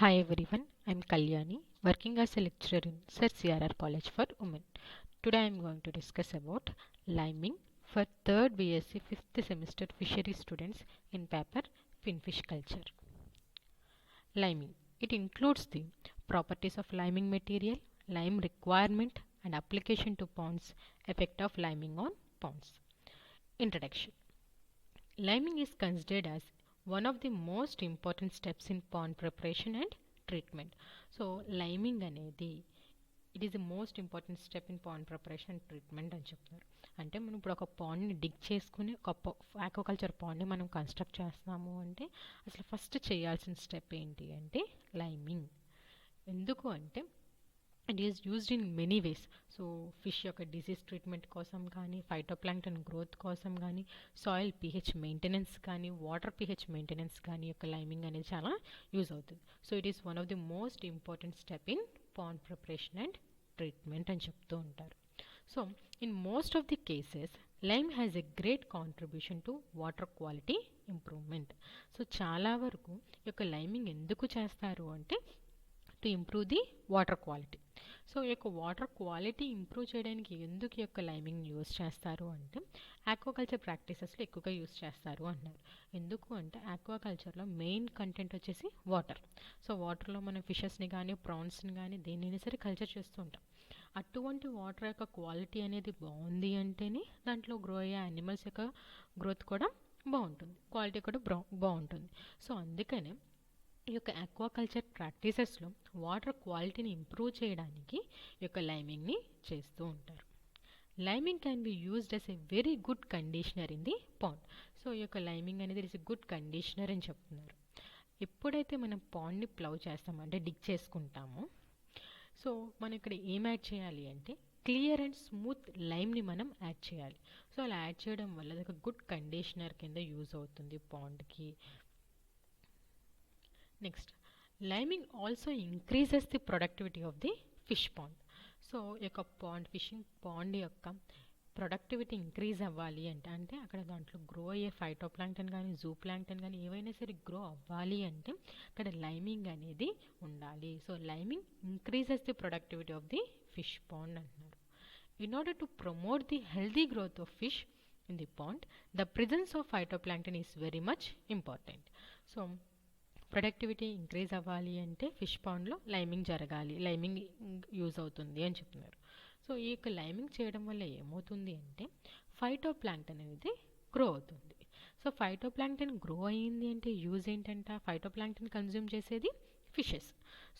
Hi everyone, I'm Kalyani, working as a lecturer in Sir CRR College for Women. Today I'm going to discuss about liming for 3rd BSc 5th semester fishery students in paper Finfish Culture. Liming. It includes the properties of liming material, lime requirement and application to ponds, effect of liming on ponds. Introduction. Liming is considered as one of the most important steps in pond preparation and treatment. So liming అనేది it is the most important step in pond preparation and treatment అని చెప్తున్నారు. అంటే మనం ఇప్పుడు ఒక పాండ్ని డిగ్ చేసుకుని ఒక aquaculture పాండ్ని మనం కన్స్ట్రక్ట్ చేస్తున్నాము అంటే అసలు ఫస్ట్ చేయాల్సిన స్టెప్ ఏంటి అంటే లైమింగ్. ఎందుకు అంటే it is used in many ways. So fish యొక్క డిసీజ్ ట్రీట్మెంట్ కోసం కానీ, ఫైటోప్లాంక్టన్ గ్రోత్ కోసం కానీ, సాయిల్ pH మెయింటెనెన్స్ కానీ, వాటర్ pH మెయింటెనెన్స్ కానీ యొక్క లైమింగ్ అనేది చాలా యూజ్ అవుతుంది. So it is one of the most important step in pond preparation and treatment అని చెప్తూ ఉంటారు. So in most of the cases lime has a great contribution to water quality improvement. So చాలా వరకు ఈ యొక్క liming ఎందుకు చేస్తారు అంటే to improve the water quality. So ఈ యొక్క వాటర్ క్వాలిటీ ఇంప్రూవ్ చేయడానికి ఎందుకు ఈ యొక్క లైమింగ్ యూస్ చేస్తారు అంటే ఆక్వాకల్చర్ ప్రాక్టీసెస్లో ఎక్కువగా యూస్ చేస్తారు అన్నారు. ఎందుకు అంటే ఆక్వాకల్చర్లో మెయిన్ కంటెంట్ వచ్చేసి వాటర్. సో వాటర్లో మనం ఫిషెస్ని కానీ ప్రాన్స్ని కానీ దేనిని సరే కల్చర్ చేస్తూ ఉంటాం. అటువంటి వాటర్ యొక్క క్వాలిటీ అనేది బాగుంది అంటేనే దాంట్లో గ్రో అయ్యే యానిమల్స్ యొక్క గ్రోత్ కూడా బాగుంటుంది, క్వాలిటీ కూడా బాగుంటుంది. సో అందుకనే ఈ యొక్క ఆక్వాకల్చర్ ప్రాక్టీసెస్లో వాటర్ క్వాలిటీని ఇంప్రూవ్ చేయడానికి ఈ యొక్క లైమింగ్ని చేస్తూ ఉంటారు. Liming can be used as a very good conditioner in the pond. So ఈ యొక్క లైమింగ్ అనేది ఇట్స్ ఎ గుడ్ కండిషనర్ అని చెప్తున్నారు. ఎప్పుడైతే మనం పాండ్ని ప్లవ్ చేస్తామో అంటే డిగ్ చేసుకుంటామో సో మనం ఇక్కడ ఏం యాడ్ చేయాలి అంటే క్లియర్ అండ్ స్మూత్ లైమ్ని మనం యాడ్ చేయాలి. సో అలా యాడ్ చేయడం వల్ల అది ఒక గుడ్ కండిషనర్ కింద యూజ్ అవుతుంది పాండ్కి. Next, liming also increases the productivity of the fish pond. So ఈ యొక్క ఫిషింగ్ పాండ్ యొక్క ప్రొడక్టివిటీ ఇంక్రీజ్ అవ్వాలి అంటే అక్కడ దాంట్లో గ్రో అయ్యే ఫైటోప్లాంక్టన్ కానీ జూ ప్లాంక్టన్ కానీ ఏవైనా సరే గ్రో అవ్వాలి అంటే అక్కడ లైమింగ్ అనేది ఉండాలి. So liming increases the productivity of the fish pond అంటున్నారు. In order to promote the healthy growth of fish in the pond the presence of phytoplankton is very much important. So productivity increase అవ్వాలి అంటే fish పాండ్లో liming జరగాలి, liming use అవుతుంది అని చెప్తున్నారు. So ఈ యొక్క లైమింగ్ చేయడం వల్ల ఏమవుతుంది అంటే ఫైటోప్లాంక్టన్ అనేది గ్రో అవుతుంది. సో ఫైటోప్లాంక్టన్ గ్రో అయ్యింది అంటే యూజ్ ఏంటంట, ఫైటోప్లాంక్టన్ కన్జ్యూమ్ చేసేది ఫిషెస్.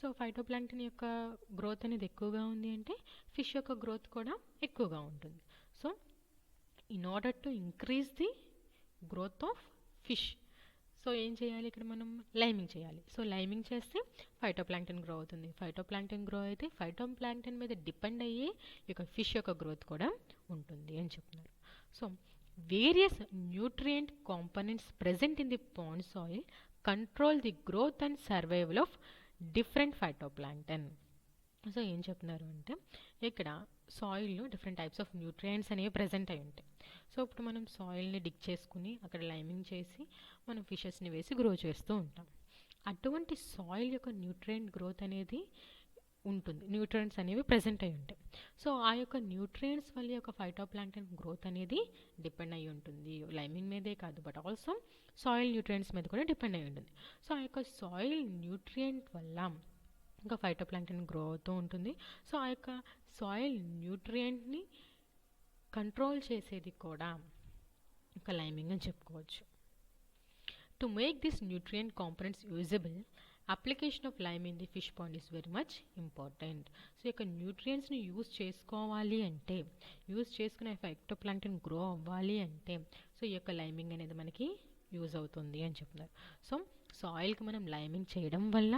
సో ఫైటోప్లాంక్టన్ యొక్క గ్రోత్ అనేది ఎక్కువగా ఉంది అంటే ఫిష్ యొక్క గ్రోత్ కూడా ఎక్కువగా ఉంటుంది. So in order to increase the growth of fish so ఏం చేయాలి ఇక్కడ మనం లైమింగ్ చేయాలి. సో లైమింగ్ చేస్తే ఫైటోప్లాంక్టన్ గ్రో అవుతుంది. ఫైటోప్లాంక్టన్ గ్రో అయితే ఫైటోప్లాంక్టన్ మీద డిపెండ్ అయ్యే ఈ యొక్క ఫిష్ యొక్క గ్రోత్ కూడా ఉంటుంది అని చెప్తున్నారు. So various nutrient components present in the pond soil control the growth and survival of different phytoplankton. So ఏం చెప్తున్నారు అంటే ఇక్కడ సాయిల్లో డిఫరెంట్ టైప్స్ ఆఫ్ న్యూట్రియంట్స్ అనేవి ప్రజెంట్ అయి ఉంటాయి. సో ఇప్పుడు మనం సాయిల్ని డిగ్ చేసుకుని అక్కడ లైమింగ్ చేసి మనం ఫిషెస్ని వేసి గ్రో చేస్తూ ఉంటాం. అటువంటి సాయిల్ యొక్క న్యూట్రియంట్ గ్రోత్ అనేది ఉంటుంది, న్యూట్రియంట్స్ అనేవి ప్రజెంట్ అయి ఉంటాయి. సో ఆ యొక్క న్యూట్రియంట్స్ వల్ల యొక్క ఫైటోప్లాంక్టన్ గ్రోత్ అనేది డిపెండ్ అయి ఉంటుంది. లైమింగ్ మీదే కాదు బట్ ఆల్సో సాయిల్ న్యూట్రియంట్స్ మీద కూడా డిపెండ్ అయి ఉంటుంది. సో ఆ యొక్క సాయిల్ న్యూట్రియంట్ వల్ల ఇంకా ఫైటోప్లాంక్టన్ గ్రో అవుతూ ఉంటుంది. సో ఆ యొక్క సాయిల్ న్యూట్రియంట్ని కంట్రోల్ చేసేది కూడా ఒక లైమింగ్ అని చెప్పుకోవచ్చు. To make this nutrient components usable application of lime in the fish pond is very much important. So ఈ యొక్క న్యూట్రియంట్స్ని యూజ్ చేసుకోవాలి అంటే యూజ్ చేసుకునే ఫైటోప్లాంక్టన్ గ్రో అవ్వాలి అంటే సో ఈ యొక్క లైమింగ్ అనేది మనకి యూజ్ అవుతుంది అని చెప్తున్నారు. సో సాయిల్కి మనం లైమింగ్ చేయడం వల్ల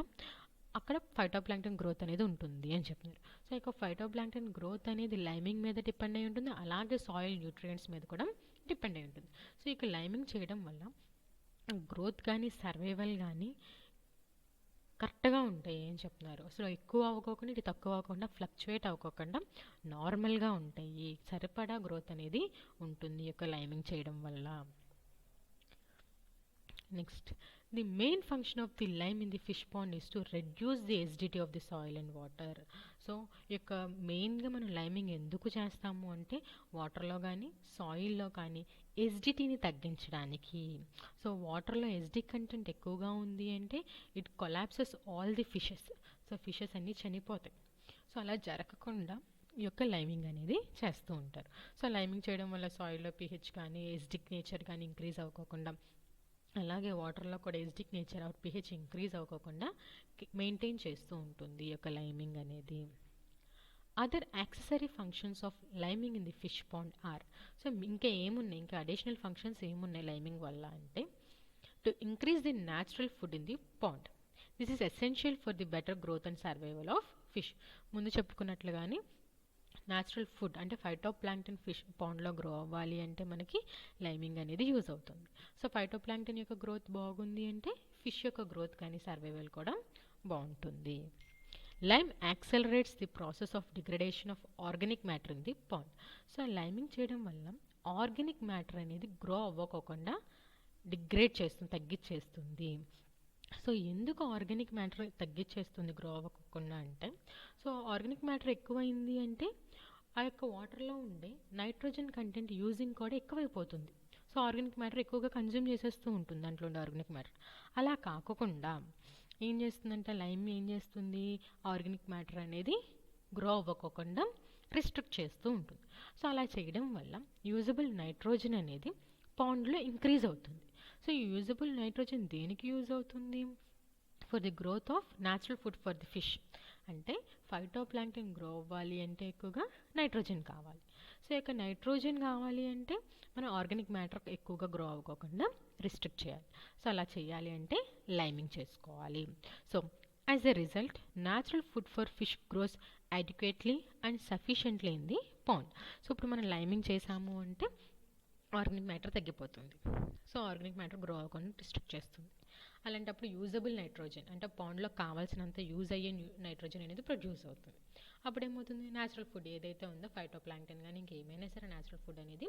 అక్కడ ఫైటోప్లాంక్టన్ గ్రోత్ అనేది ఉంటుంది అని చెప్తున్నారు. సో ఇక ఫైటోప్లాంక్టన్ గ్రోత్ అనేది లైమింగ్ మీద డిపెండ్ అయి ఉంటుంది, అలాగే సాయిల్ న్యూట్రియంట్స్ మీద కూడా డిపెండ్ అయి ఉంటుంది. సో ఇక లైమింగ్ చేయడం వల్ల గ్రోత్ కానీ సర్వైవల్ కానీ కరెక్ట్గా ఉంటాయి అని చెప్తున్నారు. సో ఎక్కువ అవ్వకోకుండా ఇది తక్కువ అవ్వకుండా ఫ్లక్చువేట్ అవ్వకోకుండా నార్మల్గా ఉంటాయి, సరిపడా గ్రోత్ అనేది ఉంటుంది ఈ యొక్క లైమింగ్ చేయడం వల్ల. Next, The main function of the lime in the fish pond is to reduce the acidity of the soil and water. So ఈ యొక్క మెయిన్గా మనం లైమింగ్ ఎందుకు చేస్తాము అంటే వాటర్లో కానీ సాయిల్లో కానీ ఎసిడిటీని తగ్గించడానికి. సో వాటర్లో ఎసిడిక్ కంటెంట్ ఎక్కువగా ఉంది అంటే it collapses all the fishes. So fishes అన్నీ చనిపోతాయి. సో అలా జరగకుండా ఈ యొక్క లైమింగ్ అనేది చేస్తూ ఉంటారు. సో లైమింగ్ చేయడం వల్ల సాయిల్లో pH కానీ ఎసిడిక్ నేచర్ కానీ ఇంక్రీజ్ అవ్వకుండా, అలాగే వాటర్లో కూడా acidic nature or pH increase అవ్వకుండా మెయింటైన్ చేస్తూ ఉంటుంది ఈ యొక్క లైమింగ్ అనేది. Other accessory functions of liming in the fish pond are, so ఇంకా ఏమున్నాయి, ఇంకా అడిషనల్ ఫంక్షన్స్ ఏమున్నాయి లైమింగ్ వల్ల అంటే, to increase the natural food in the pond. This is essential for the better growth and survival of fish. ముందు చెప్పుకున్నట్లుగానే natural food అంటే phytoplankton fish పాండ్లో grow అవ్వాలి అంటే మనకి లైమింగ్ అనేది యూజ్ అవుతుంది. సో ఫైటోప్లాంక్టన్ యొక్క గ్రోత్ బాగుంది అంటే ఫిష్ యొక్క గ్రోత్ కానీ సర్వైవల్ కూడా బాగుంటుంది. Lime accelerates the process of degradation of organic matter in the pond. So liming చేయడం వల్ల ఆర్గానిక్ మ్యాటర్ అనేది గ్రో అవ్వకోకుండా డిగ్రేడ్ చేస్తుంది, తగ్గించేస్తుంది. సో ఎందుకు ఆర్గానిక్ మ్యాటర్ తగ్గించేస్తుంది గ్రో అవ్వకుండా అంటే, సో ఆర్గానిక్ మ్యాటర్ ఎక్కువైంది అంటే ఆ యొక్క వాటర్లో ఉండే నైట్రోజన్ కంటెంట్ యూజింగ్ కూడా ఎక్కువైపోతుంది. సో ఆర్గానిక్ మ్యాటర్ ఎక్కువగా కన్జ్యూమ్ చేసేస్తూ ఉంటుంది దాంట్లో ఉండే ఆర్గానిక్ మ్యాటర్. అలా కాకుండా ఏం చేస్తుందంటే లైమ్ ఏం చేస్తుంది, ఆర్గానిక్ మ్యాటర్ అనేది గ్రో అవ్వకోకుండా రిస్ట్రిక్ట్ చేస్తూ ఉంటుంది. సో అలా చేయడం వల్ల యూజబుల్ నైట్రోజన్ అనేది పాండ్లో ఇంక్రీజ్ అవుతుంది. సో ఈ యూజబుల్ నైట్రోజన్ దేనికి యూజ్ అవుతుంది, for the growth of natural food for the fish. అంటే ఫైటోప్లాంక్టన్ గ్రో అవ్వాలి అంటే ఎక్కువగా నైట్రోజన్ కావాలి. సో ఇక నైట్రోజన్ కావాలి అంటే మనం ఆర్గానిక్ మ్యాటర్ ఎక్కువగా గ్రో అవ్వకుండా రిస్ట్రిక్ట్ చేయాలి. సో అలా చేయాలి అంటే లైమింగ్ చేసుకోవాలి. So as a result natural food for fish grows adequately and sufficiently in the pond. So ఇప్పుడు మనం లైమింగ్ చేసాము అంటే ఆర్గానిక్ మ్యాటర్ తగ్గిపోతుంది. సో ఆర్గానిక్ మ్యాటర్ గ్రో అవ్వకుండా రిస్ట్రిక్ట్ చేస్తుంది. అలాంటప్పుడు యూజబుల్ నైట్రోజన్ అంటే పాండ్లో కావాల్సినంత యూజ్ అయ్యే నైట్రోజన్ అనేది ప్రొడ్యూస్ అవుతుంది. అప్పుడు ఏమవుతుంది, న్యాచురల్ ఫుడ్ ఏదైతే ఉందో ఫైటోప్లాంక్టన్ కానీ ఇంకేమైనా సరే న్యాచురల్ ఫుడ్ అనేది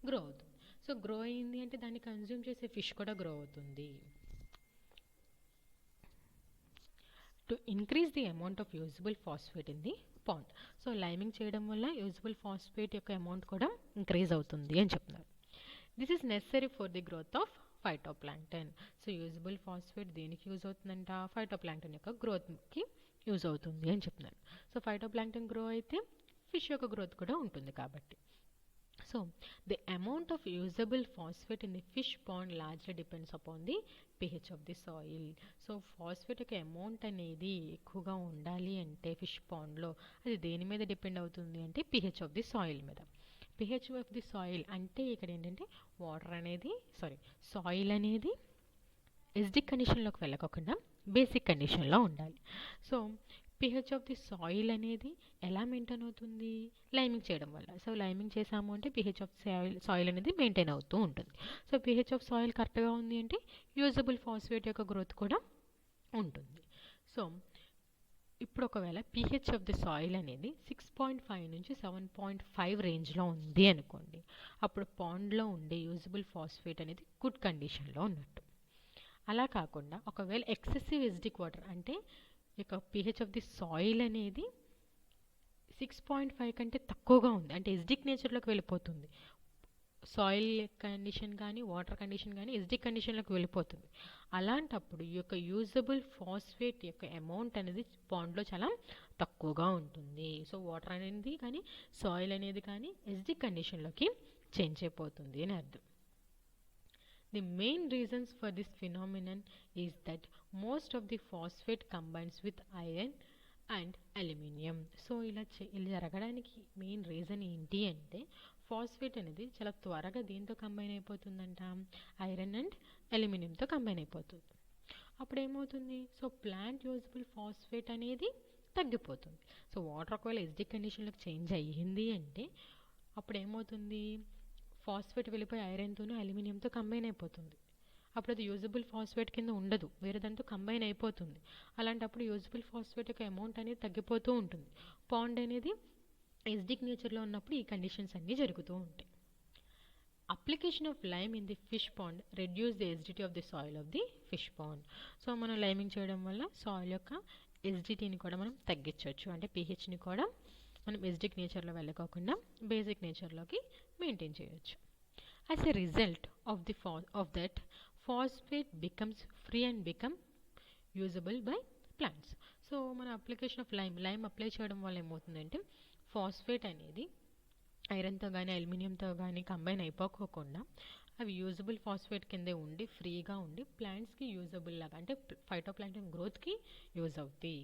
గ్రో అవుతుంది. సో గ్రో అయింది అంటే దాన్ని కన్జ్యూమ్ చేసే ఫిష్ కూడా గ్రో అవుతుంది. To increase the amount of usable phosphate in the pond. So liming చేయడం వల్ల యూజబుల్ ఫాస్ఫేట్ యొక్క అమౌంట్ కూడా ఇంక్రీజ్ అవుతుంది అని చెప్తున్నారు. This is necessary for the growth of phytoplankton. So usable phosphate దేనికి యూజ్ అవుతుందంట, ఫైటోప్లాంక్టన్ యొక్క గ్రోత్కి యూజ్ అవుతుంది అని చెప్తున్నారు. సో ఫైటోప్లాంక్టన్ గ్రో అయితే ఫిష్ యొక్క గ్రోత్ కూడా ఉంటుంది కాబట్టి. So the amount of usable phosphate in the fish pond largely depends upon the pH of the soil. So phosphate యొక్క అమౌంట్ అనేది ఎక్కువగా ఉండాలి అంటే ఫిష్ పాండ్లో అది దేని మీద డిపెండ్ అవుతుంది అంటే pH ఆఫ్ ది సాయిల్ మీద. pH ఆఫ్ ది సాయిల్ అంటే ఇక్కడ ఏంటంటే వాటర్ అనేది సాయిల్ అనేది ఎసిడిక్ కండిషన్లోకి వెళ్ళకోకుండా బేసిక్ కండిషన్లో ఉండాలి. So pH of the soil అనేది ఎలా మెయింటైన్ అవుతుంది, లైమింగ్ చేయడం వల్ల. సో లైమింగ్ చేసాము అంటే pH ఆఫ్ సాయిల్ అనేది మెయింటైన్ అవుతూ ఉంటుంది. సో pH ఆఫ్ సాయిల్ కరెక్ట్గా ఉంది అంటే యూజబుల్ ఫాస్ఫేట్ యొక్క గ్రోత్ కూడా ఉంటుంది. సో ఇప్పుడు ఒకవేళ pH ఆఫ్ ది సాయిల్ అనేది 6.5 నుంచి 7.5 రేంజ్లో ఉంది అనుకోండి, అప్పుడు పాండ్లో ఉండే యూజబుల్ ఫాస్ఫేట్ అనేది గుడ్ కండిషన్లో ఉన్నట్టు. అలా కాకుండా ఒకవేళ ఎక్సెసివ్ ఎసిడిక్ వాటర్ అంటే ఇక pH ఆఫ్ ది సాయిల్ అనేది 6.5 కంటే తక్కువగా ఉంది అంటే ఎసిడిక్ నేచర్లోకి వెళ్ళిపోతుంది, సాయిల్ కండిషన్ కానీ వాటర్ కండిషన్ కానీ ఎసిడిక్ కండిషన్లోకి వెళ్ళిపోతుంది. అలాంటప్పుడు ఈ యొక్క యూజబుల్ ఫాస్ఫేట్ యొక్క అమౌంట్ అనేది పాండ్లో చాలా తక్కువగా ఉంటుంది. సో వాటర్ అనేది కానీ సాయిల్ అనేది కానీ ఎసిడిక్ కండిషన్లోకి చేంజ్ అయిపోతుంది అని అర్థం. The main reasons for this phenomenon is that most of the phosphate combines with iron and aluminium. So ఇలా జరగడానికి మెయిన్ రీజన్ ఏంటి అంటే ఫాస్ఫేట్ అనేది చాలా త్వరగా దీంతో కంబైన్ అయిపోతుందంట, ఐరన్ అండ్ అల్యూమినియంతో కంబైన్ అయిపోతుంది. అప్పుడు ఏమవుతుంది, సో ప్లాంట్ యూజబుల్ ఫాస్ఫేట్ అనేది తగ్గిపోతుంది. సో వాటర్ ఒకవేళ ఎసిడిక్ కండిషన్లోకి చేంజ్ అయ్యింది అంటే అప్పుడు ఏమవుతుంది, ఫాస్ఫేట్ వెళ్ళిపోయి ఐరన్తోనూ అల్యూమినియంతో కంబైన్ అయిపోతుంది. అప్పుడు అది యూజబుల్ ఫాస్ఫేట్ కింద ఉండదు, వేరే దాంతో కంబైన్ అయిపోతుంది. అలాంటప్పుడు యూజబుల్ ఫాస్ఫేట్ యొక్క అమౌంట్ అనేది తగ్గిపోతూ ఉంటుంది. పాండ్ అనేది ఎసిడిక్ నేచర్లో ఉన్నప్పుడు ఈ కండిషన్స్ అన్నీ జరుగుతూ ఉంటాయి. Application of lime in the fish pond reduce the acidity of the soil of the fish pond. So మనం లైమింగ్ చేయడం వల్ల సాయిల్ యొక్క ఎసిడిటీని కూడా మనం తగ్గించవచ్చు. అంటే పీహెచ్ని కూడా మనం ఎసిడిక్ నేచర్లో వెళ్ళకోకుండా బేసిక్ నేచర్లోకి మెయింటైన్ చేయొచ్చు. As a result of that phosphate becomes free and become usable by plants. So మన అప్లికేషన్ ఆఫ్ లైమ్ అప్లై చేయడం వల్ల ఏమవుతుందంటే ఫాస్ఫేట్ అనేది ఐరన్తో కానీ అల్యూమినియంతో కానీ కంబైన్ అయిపోకోకుండా అవి యూజబుల్ ఫాస్ఫేట్ కిందే ఉండి ఫ్రీగా ఉండి ప్లాంట్స్కి యూజబుల్ లాగా అంటే ఫైటోప్లాంక్టన్ గ్రోత్కి యూజ్ అవుతాయి.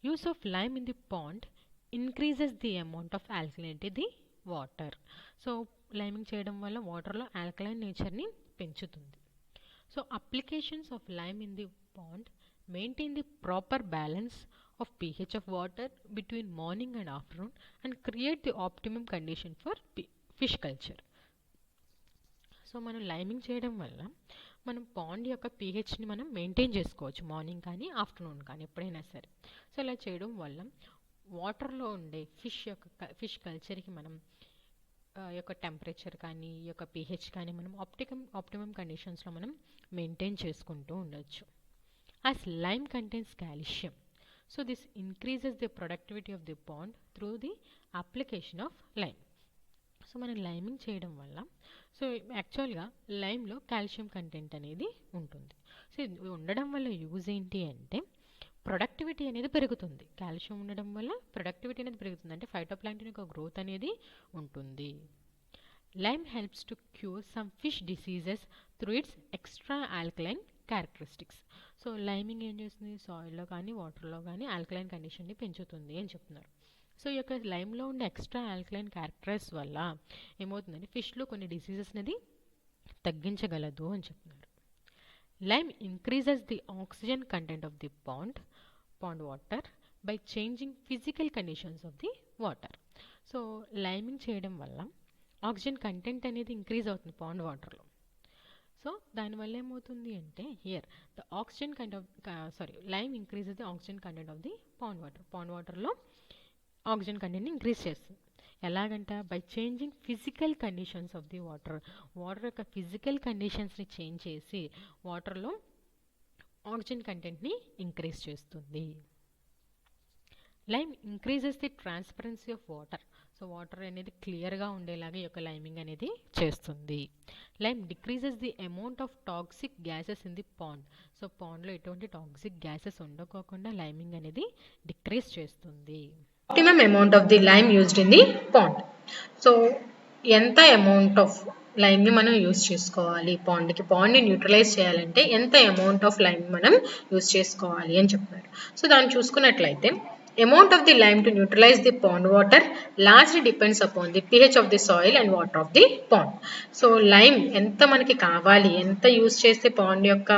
Use of lime in the pond increases the amount of alkalinity the water. So liming చేయడం వల్ల వాటర్లో ఆల్కలైన్ నేచర్ని పెంచుతుంది. So applications of lime in the pond maintain the proper balance of pH of water between morning and afternoon and create the optimum condition for fish culture. So మనం liming చేయడం వల్ల మనం pond యొక్క పీహెచ్ని మనం maintain చేసుకోవచ్చు morning కానీ afternoon కానీ ఎప్పుడైనా సరే. సో ఇలా చేయడం వల్ల వాటర్లో ఉండే ఫిష్ కల్చర్కి మనం యొక్క టెంపరేచర్ కానీ యొక్క పీహెచ్ కానీ మనం ఆప్టిమమ్ కండిషన్స్లో మనం మెయింటైన్ చేసుకుంటూ ఉండొచ్చు. As lime contains calcium, so this increases the productivity of the pond through the application of lime. So మనం లైమింగ్ చేయడం వల్ల సో యాక్చువల్గా లైమ్లో కాల్షియం కంటెంట్ అనేది ఉంటుంది. సో ఇది ఉండడం వల్ల యూజ్ ఏంటి అంటే ప్రొడక్టివిటీ అనేది పెరుగుతుంది. కాల్షియం ఉండడం వల్ల ప్రొడక్టివిటీ అనేది పెరుగుతుంది, అంటే ఫైటోప్లాంక్టన్ యొక్క గ్రోత్ అనేది ఉంటుంది. Lime helps to cure some fish diseases through its extra alkaline characteristics. So liming ఏం చేస్తుంది, సాయిల్లో కానీ వాటర్లో కానీ ఆల్కలైన్ కండిషన్ని పెంచుతుంది అని చెప్తున్నారు. సో ఈ యొక్క లైమ్లో ఉండే ఎక్స్ట్రా ఆల్కలైన్ క్యారెక్టర్స్ వల్ల ఏమవుతుందంటే ఫిష్లో కొన్ని డిసీజెస్ అనేది తగ్గించగలదు అని చెప్తున్నారు. Lime increases the oxygen content of the pond water by changing physical conditions of the water. So liming చేయడం వల్ల ఆక్సిజన్ కంటెంట్ అనేది ఇంక్రీజ్ అవుతుంది పాండ్ వాటర్లో. సో దానివల్ల ఏమవుతుంది అంటే the oxygen lime increases the oxygen content of the pond వాటర్లో oxygen కంటెంట్ని ఇంక్రీజ్ చేస్తుంది. ఎలాగంట by changing physical conditions of the water యొక్క ఫిజికల్ కండిషన్స్ని చేంజ్ చేసి వాటర్లో ఆక్సిజన్ కంటెంట్ని ఇంక్రీజ్ చేస్తుంది. Lime increases the transparency of water. So water అనేది క్లియర్గా ఉండేలాగా ఈ యొక్క లైమింగ్ అనేది చేస్తుంది. Lime decreases the amount of toxic gases in the pond. So పాండ్లో ఎటువంటి టాక్సిక్ గ్యాసెస్ ఉండకోకుండా లైమింగ్ అనేది డిక్రీజ్ చేస్తుంది. Optimum amount of the lime used in the pond. So ఎంత అమౌంట్ ఆఫ్ లైమ్ని మనం యూజ్ చేసుకోవాలి పాండ్ని న్యూట్రలైజ్ చేయాలంటే ఎంత అమౌంట్ ఆఫ్ లైమ్ మనం యూజ్ చేసుకోవాలి అని చెప్తున్నారు. సో దాన్ని చూసుకున్నట్లయితే amount of the lime to neutralize the pond water largely depends upon the pH of the soil and water of the pond. So lime ఎంత మనకి కావాలి, ఎంత యూజ్ చేస్తే పాండ్ యొక్క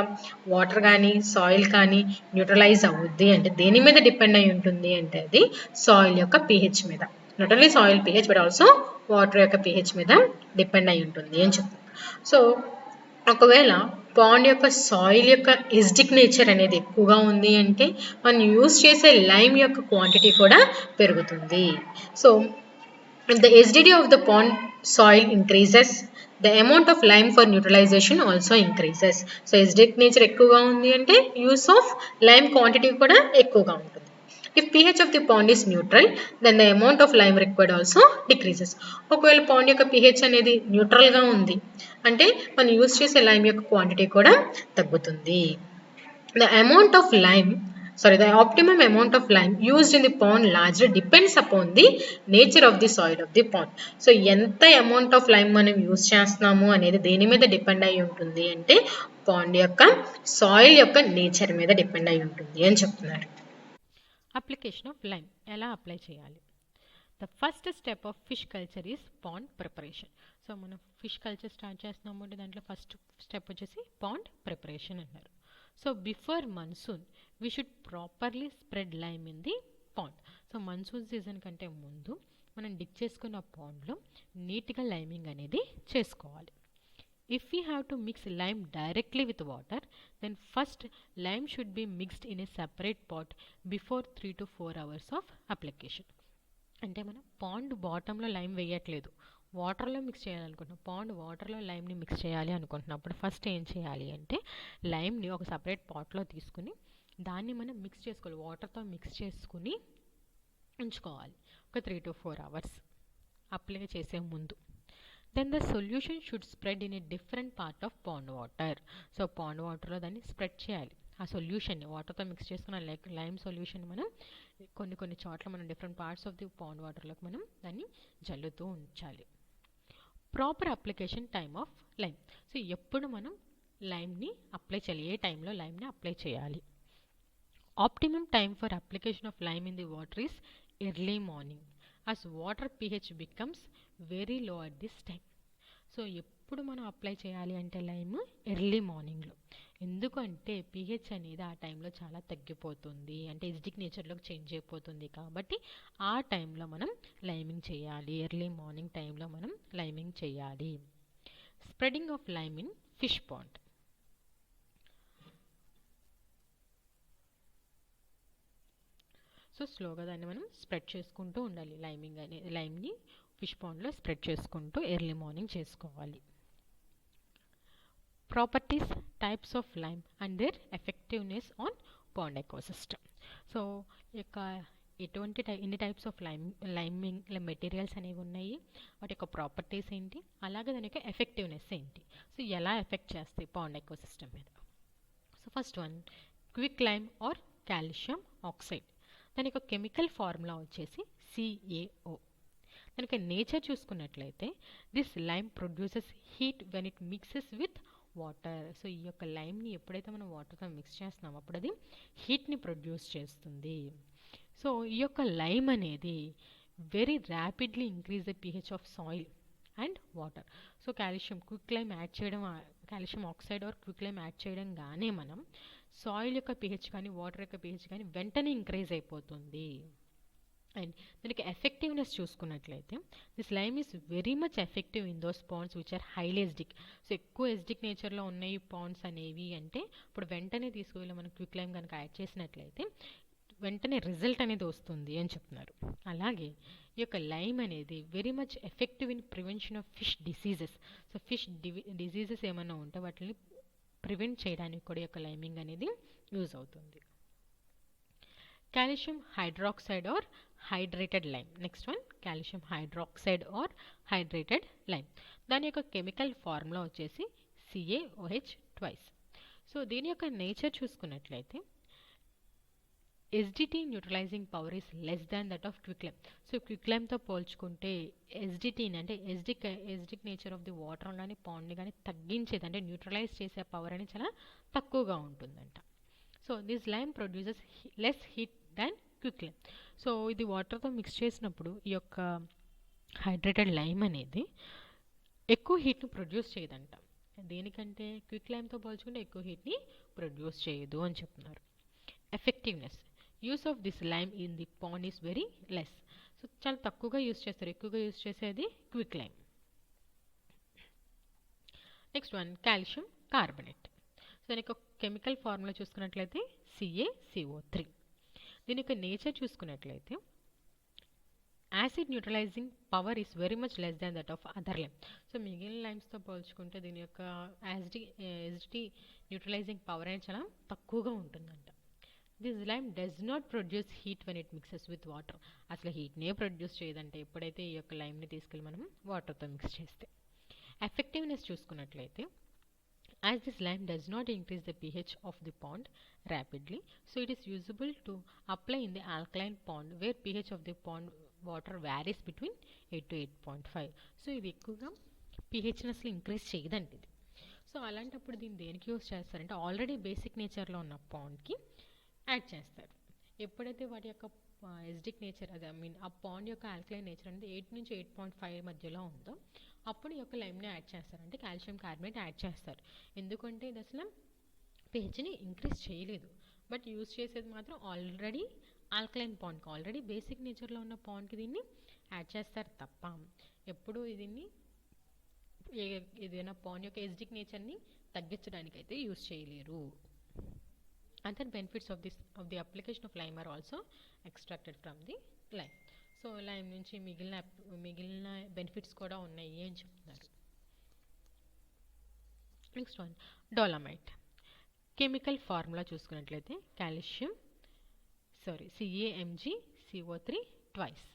వాటర్ కానీ సాయిల్ కానీ న్యూట్రలైజ్ అవుద్ది అంటే దేని మీద డిపెండ్ అయి ఉంటుంది అంటే అది సాయిల్ యొక్క pH మీద. Not only soil pH but also water యొక్క pH మీద డిపెండ్ అయి ఉంటుంది అని చెప్తారు. సో ఒకవేళ పాండ్ యొక్క సాయిల్ యొక్క ఎసిడిక్ నేచర్ అనేది ఎక్కువగా ఉంది అంటే మనం యూజ్ చేసే లైమ్ యొక్క క్వాంటిటీ కూడా పెరుగుతుంది. So the acidity of the pond soil increases, the amount of lime for neutralisation also increases. So acidic nature ఎక్కువగా ఉంది అంటే యూస్ ఆఫ్ లైమ్ క్వాంటిటీ కూడా ఎక్కువగా ఉంటుంది. If pH of the pond is neutral, then the amount of lime required also decreases. ఒకవేళ pond యొక్క pH అనేది న్యూట్రల్గా ఉంది అంటే మనం యూజ్ చేసే లైమ్ యొక్క క్వాంటిటీ కూడా తగ్గుతుంది. The optimum amount of lime used in the pond largely depends upon the nature of the soil of the pond. So ఎంత అమౌంట్ ఆఫ్ లైమ్ మనం యూజ్ చేస్తున్నాము అనేది దేని మీద డిపెండ్ అయి ఉంటుంది అంటే పాండ్ యొక్క సాయిల్ యొక్క నేచర్ మీద డిపెండ్ అయి ఉంటుంది అని చెప్తున్నారు. అప్లికేషన్ ఆఫ్ లైమ్ ఎలా అప్లై చేయాలి? The first step of fish culture is pond preparation. So మనం ఫిష్ కల్చర్ స్టార్ట్ చేస్తున్నాము అంటే దాంట్లో ఫస్ట్ స్టెప్ వచ్చేసి పాండ్ ప్రిపరేషన్ అన్నారు. So before monsoon we should properly spread lime in the pond. So monsoon season కంటే ముందు మనం Dick చేసుకున్న పాండ్లో నీట్గా లైమింగ్ అనేది చేసుకోవాలి. If we have to mix lime directly with water, then first lime should be mixed in a separate pot before 3 to 4 hours of application. అంటే మనం pond బాటంలో లైమ్ వేయట్లేదు, వాటర్లో మిక్స్ చేయాలనుకుంటున్నాం, పాండ్ వాటర్లో లైమ్ని మిక్స్ చేయాలి అనుకుంటున్నప్పుడు ఫస్ట్ ఏం చేయాలి అంటే లైమ్ని ఒక సపరేట్ పాట్లో తీసుకుని దాన్ని మనం మిక్స్ చేసుకోవాలి, వాటర్తో మిక్స్ చేసుకుని ఉంచుకోవాలి ఒక 3 to 4 hours అప్లై చేసే ముందు. Then the solution should spread in a different part of pond water. So pond వాటర్లో దాన్ని స్ప్రెడ్ చేయాలి, ఆ సొల్యూషన్ని వాటర్తో మిక్స్ చేసుకున్న లైమ్ సొల్యూషన్ మనం కొన్ని చోట్ల మనం different parts of the pond వాటర్లోకి మనం దాన్ని జల్లుతూ ఉంచాలి. Proper application time of lime. So ఎప్పుడు మనం లైమ్ని అప్లై చేయాలి, ఏ టైంలో లైమ్ని అప్లై చేయాలి. Optimum time for application of lime in the water is early morning as water pH becomes very low at this time. So ఎప్పుడు మనం అప్లై చేయాలి అంటే లైమ్ ఎర్లీ మార్నింగ్లో, ఎందుకంటే pH అనేది ఆ టైంలో చాలా తగ్గిపోతుంది, అంటే ఎసిడిక్ నేచర్లోకి చేంజ్ అయిపోతుంది, కాబట్టి ఆ టైంలో మనం లైమింగ్ చేయాలి, ఎర్లీ మార్నింగ్ టైంలో మనం లైమింగ్ చేయాలి. Spreading of lime in fish pond. So స్లోగా దాన్ని మనం స్ప్రెడ్ చేసుకుంటూ ఉండాలి, లైమ్ని ఫిష్ పాండ్లో స్ప్రెడ్ చేసుకుంటూ ఎర్లీ మార్నింగ్ చేసుకోవాలి. Properties, types of lime and their effectiveness on pond ecosystem. So ఎన్ని టైప్స్ ఆఫ్ లైమింగ్ మెటీరియల్స్ అనేవి ఉన్నాయి, వాటి యొక్క ప్రాపర్టీస్ ఏంటి, అలాగే దాని యొక్క ఎఫెక్టివ్నెస్ ఏంటి, సో ఎలా ఎఫెక్ట్ చేస్తాయి పాండ్ ఎకోసిస్టమ్ మీద. So first one, quick lime or calcium oxide. దాని యొక్క కెమికల్ ఫార్ములా వచ్చేసి CaO. దాని యొక్క నేచర్ చూసుకున్నట్లయితే this lime produces heat when it mixes with water. So ఈ యొక్క లైమ్ని ఎప్పుడైతే మనం వాటర్తో మిక్స్ చేస్తున్నామో అప్పుడు అది హీట్ని ప్రొడ్యూస్ చేస్తుంది. సో ఈ యొక్క లైమ్ అనేది very rapidly increase the pH of soil and water. So quick lime add చేయడం, calcium oxide or quick lime add చేయడం గానే మనం సాయిల్ యొక్క pH కానీ వాటర్ యొక్క pH కానీ వెంటనే ఇంక్రీజ్ అయిపోతుంది. అండ్ దానికి ఎఫెక్టివ్నెస్ చూసుకున్నట్లయితే this lime is very much effective in those ponds which are highly acidic. So ఎక్కువ ఎసిడిక్ నేచర్లో ఉన్నాయి పాండ్స్ అనేవి అంటే ఇప్పుడు వెంటనే తీసుకువెళ్ళి మనం క్విక్ లైమ్ కనుక యాడ్ చేసినట్లయితే వెంటనే రిజల్ట్ అనేది వస్తుంది అని చెప్తున్నారు. అలాగే ఈ యొక్క లైమ్ అనేది very much effective in prevention of fish diseases. So fish diseases ఏమైనా ఉంటే వాటిని ప్రివెంట్ చేయడానికి కూడా ఈ యొక్క లైమింగ్ అనేది యూజ్ అవుతుంది. Calcium hydroxide or hydrated lime. Next one, calcium hydroxide or hydrated lime. దాని యొక్క కెమికల్ ఫార్ములా వచ్చేసి CaOH ట్వైస్. సో దీని యొక్క నేచర్ చూసుకున్నట్లయితే acidity neutralising power is less than that of quick lime. So quick లైమ్తో పోల్చుకుంటే ఎస్డిటీని అంటే acidic nature of the water కానీ పాండ్ని కానీ తగ్గించేది అంటే న్యూట్రలైజ్ చేసే పవర్ అనేది చాలా తక్కువగా ఉంటుందంట. So this lime produces less heat than quick lime. So ఇది వాటర్తో మిక్స్ చేసినప్పుడు ఈ యొక్క హైడ్రేటెడ్ లైమ్ అనేది ఎక్కువ హీట్ని ప్రొడ్యూస్ చేయదంట, దేనికంటే క్విక్ లైమ్తో పోల్చుకుంటే ఎక్కువ హీట్ని ప్రొడ్యూస్ చేయదు అని చెప్తున్నారు. Effectiveness, use of this lime in the pond is very less. So చాలా తక్కువగా యూస్ చేస్తారు, ఎక్కువగా యూస్ చేసేది quick lime. Next one, calcium carbonate. So దాని యొక్క కెమికల్ ఫార్ములా చూసుకున్నట్లయితే CaCO3. దీని యొక్క నేచర్ చూసుకున్నట్లయితే acid neutralising power is very much less than that of other lime. So మిగిలిన లైమ్స్తో పోల్చుకుంటే దీని యొక్క యాసిడిటీ న్యూట్రలైజింగ్ పవర్ అనేది చాలా తక్కువగా ఉంటుందంట. This lime does not produce heat when it mixes with water. అసలు హీట్నే ప్రొడ్యూస్ చేయదంటే ఎప్పుడైతే ఈ యొక్క లైమ్ని తీసుకెళ్ళి మనం వాటర్తో మిక్స్ చేస్తే. ఎఫెక్టివ్నెస్ చూసుకున్నట్లయితే as this lime does not increase the pH of the pond rapidly, so it is usable to apply in the alkaline pond where pH of the pond water varies between 8 to 8.5. So ఇది ఎక్కువగా pHని అసలు increase చేయదండి ఇది. So అలాంటప్పుడు దీన్ని దేనికి use చేస్తారంటే already basic నేచర్లో ఉన్న పాండ్కి యాడ్ చేస్తారు. ఎప్పుడైతే వాటి యొక్క ఎసిడిక్ నేచర్ అది ఆ పాండ్ యొక్క ఆల్కలైన్ నేచర్ అనేది 8 నుంచి 8.5 మధ్యలో ఉందో అప్పుడు ఈ యొక్క లైమ్ని యాడ్ చేస్తారు, అంటే కాల్షియం కార్బనేట్ యాడ్ చేస్తారు. ఎందుకంటే ఇది అసలు pHని ఇంక్రీజ్ చేయలేదు, బట్ యూజ్ చేసేది మాత్రం ఆల్రెడీ ఆల్కలైన్ పాండ్కి, ఆల్రెడీ బేసిక్ నేచర్లో ఉన్న పాండ్కి దీన్ని యాడ్ చేస్తారు తప్ప ఎప్పుడు దీన్ని ఏదైనా పాండ్ యొక్క ఎసిడిక్ నేచర్ని తగ్గించడానికి అయితే యూజ్ చేయలేరు. Other benefits of the application of lime are also extracted from the lime. So lime నుంచి మిగిలిన బెనిఫిట్స్ కూడా ఉన్నాయి అని చెప్తున్నారు. Next one dolomite. Chemical formula చూసుకున్నట్లయితే CaMgCO3 ట్వైస్.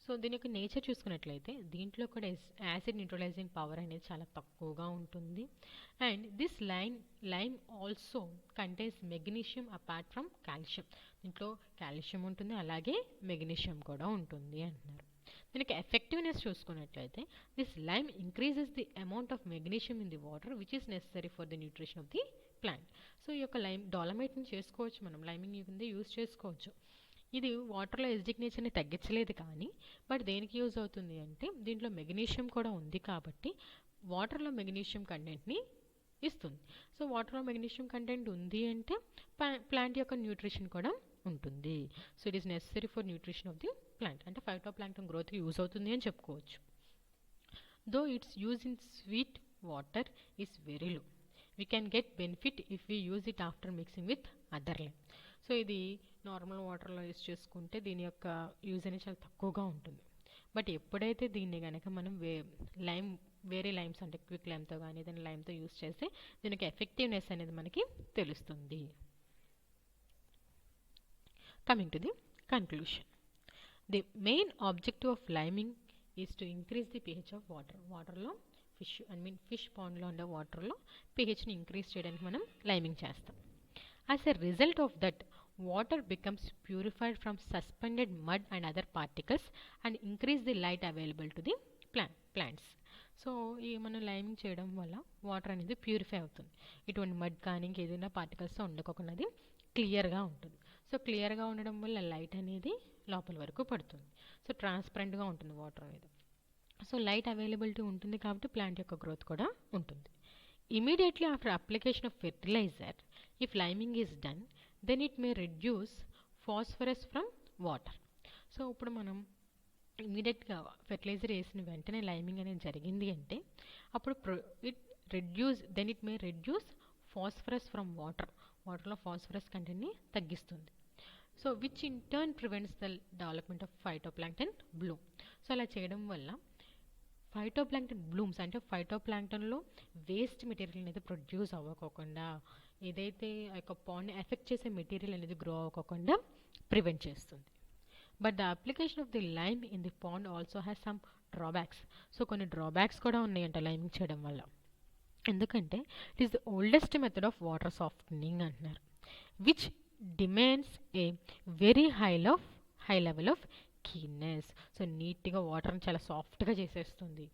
సో దీని యొక్క నేచర్ చూసుకున్నట్లయితే దీంట్లో కూడా యాసిడ్ న్యూట్రలైజింగ్ పవర్ అనేది చాలా తక్కువగా ఉంటుంది. And this lime also contains magnesium apart from calcium. దీంట్లో కాల్షియం ఉంటుంది, అలాగే మెగ్నీషియం కూడా ఉంటుంది అంటున్నారు. దీనికి ఎఫెక్టివ్నెస్ చూసుకున్నట్లయితే this lime increases the amount of magnesium in the water which is necessary for the nutrition of the plant. So ఈ యొక్క డోలమైట్ని చేసుకోవచ్చు, మనం లైమింగ్ కింద యూజ్ చేసుకోవచ్చు. ఇది వాటర్లో ఎసిడిక్ నేచర్ని తగ్గించలేదు కానీ బట్ దేనికి యూజ్ అవుతుంది అంటే దీంట్లో మెగ్నీషియం కూడా ఉంది కాబట్టి వాటర్లో మెగ్నీషియం కంటెంట్ని ఇస్తుంది. సో వాటర్లో మెగ్నీషియం కంటెంట్ ఉంది అంటే ప్లాంట్ యొక్క న్యూట్రిషన్ కూడా ఉంటుంది. So it is necessary for nutrition of the plant, అంటే ఫైటోప్లాంక్టన్ గ్రోత్కి యూజ్ అవుతుంది అని చెప్పుకోవచ్చు. Though it's use in sweet water is very low. We can get benefit if we use it after mixing with other lime. So ఇది normal వాటర్లో use చేసుకుంటే దీని యొక్క యూజ్ అనేది చాలా తక్కువగా ఉంటుంది. బట్ ఎప్పుడైతే దీన్ని కనుక మనం వేరే లైమ్స్ అంటే క్విక్ లైమ్తో కానీ ఏదైనా లైమ్తో యూజ్ చేస్తే దీనికి ఎఫెక్టివ్నెస్ అనేది మనకి తెలుస్తుంది. Coming to the conclusion. The main objective of liming is to increase the pH of water. వాటర్లో ఫిష్ పాండ్లో ఉండే వాటర్లో pHని ఇంక్రీజ్ చేయడానికి మనం లైమింగ్ చేస్తాం. As a result of that, water becomes purified from suspended mud and other particles and increase the light available to the plants. So ఈ మనం liming చేయడం వల్ల వాటర్ అనేది ప్యూరిఫై అవుతుంది. ఇటువంటి మడ్ కానీ ఇంకేదైనా పార్టికల్స్ ఉండకోకున్నది క్లియర్గా ఉంటుంది. సో క్లియర్గా ఉండడం వల్ల లైట్ అనేది లోపల వరకు పడుతుంది. సో ట్రాన్స్పరెంట్గా ఉంటుంది వాటర్ అనేది. సో లైట్ అవైలబిలిటీ ఉంటుంది కాబట్టి ప్లాంట్ యొక్క గ్రోత్ కూడా ఉంటుంది. Immediately after application of fertilizer, if liming is done, then it may reduce phosphorus from water. So ఇప్పుడు మనం ఇమీడియట్గా ఫెర్టిలైజర్ వేసిన వెంటనే లైమింగ్ అనేది జరిగింది అంటే అప్పుడు it may reduce phosphorus from వాటర్లో ఫాస్ఫరస్ కంటెంట్ని తగ్గిస్తుంది. So which in turn prevents the development of phytoplankton bloom. So అలా చేయడం వల్ల ఫైటోప్లాంక్టన్ బ్లూమ్స్ అంటే ఫైటోప్లాంక్టన్లో వేస్ట్ మెటీరియల్ అనేది ప్రొడ్యూస్ అవ్వకోకుండా ఏదైతే ఆ యొక్క పాండ్ని ఎఫెక్ట్ చేసే మెటీరియల్ అనేది గ్రో అవ్వకోకుండా ప్రివెంట్ చేస్తుంది. But the application of the lime in the pond also has some drawbacks. So కొన్ని డ్రాబ్యాక్స్ కూడా ఉన్నాయంట లైమింగ్ చేయడం వల్ల. ఎందుకంటే it is the oldest method of water softening అంటున్నారు, which demands a very high level of keenness. So నీట్గా వాటర్ని చాలా సాఫ్ట్గా చేసేస్తుంది.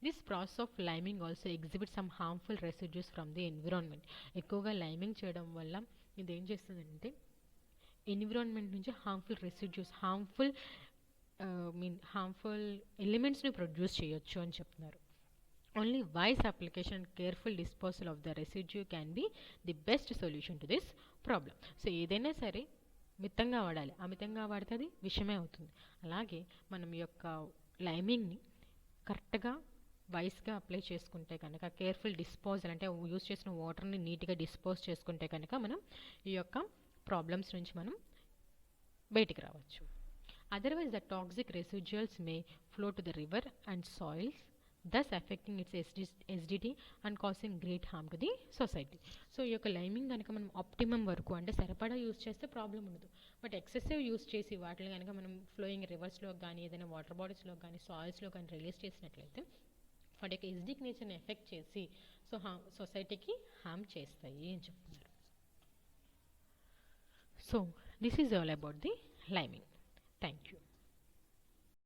This process of liming also exhibit some harmful residues from the environment. ఎక్కువగా లైమింగ్ చేయడం వల్ల ఇది ఏం చేస్తుందంటే ఎన్విరాన్మెంట్ నుంచి హార్మ్ఫుల్ రెసిడ్యూస్ హార్మ్ఫుల్ ఎలిమెంట్స్ని ప్రొడ్యూస్ చేయొచ్చు అని చెప్తున్నారు. Only wise application and careful disposal of the residue can be the best solution to this problem. So ఏదైనా సరే మితంగా వాడాలి, అమితంగా వాడితే అది విషమే అవుతుంది. అలాగే మనం ఈ యొక్క లైమింగ్ని కరెక్ట్గా వైస్గా అప్లై చేసుకుంటే కనుక కేర్ఫుల్ డిస్పోజల్ అంటే యూజ్ చేసిన వాటర్ని నీట్గా డిస్పోజ్ చేసుకుంటే కనుక మనం ఈ యొక్క ప్రాబ్లమ్స్ నుంచి మనం బయటికి రావచ్చు. Otherwise the toxic residuals may flow to the river and soils, thus affecting its acidity and causing great harm to the society. So ఈ యొక్క లైమింగ్ కనుక మనం ఆప్టిమమ్ వరకు అంటే సరిపడా యూజ్ చేస్తే ప్రాబ్లం ఉండదు. బట్ ఎక్సెసివ్ యూజ్ చేసి వాటిని కనుక మనం ఫ్లోయింగ్ రివర్స్లో కానీ ఏదైనా వాటర్ బాడీస్లో కానీ సాయిల్స్లో కానీ రిలీజ్ చేసినట్లయితే వాటి యొక్క ఎసిడిక్ నేచర్ని ఎఫెక్ట్ చేసి సో సొసైటీకి హార్మ్ చేస్తాయి అని చెప్తున్నారు. So this is all about the liming. Thank you.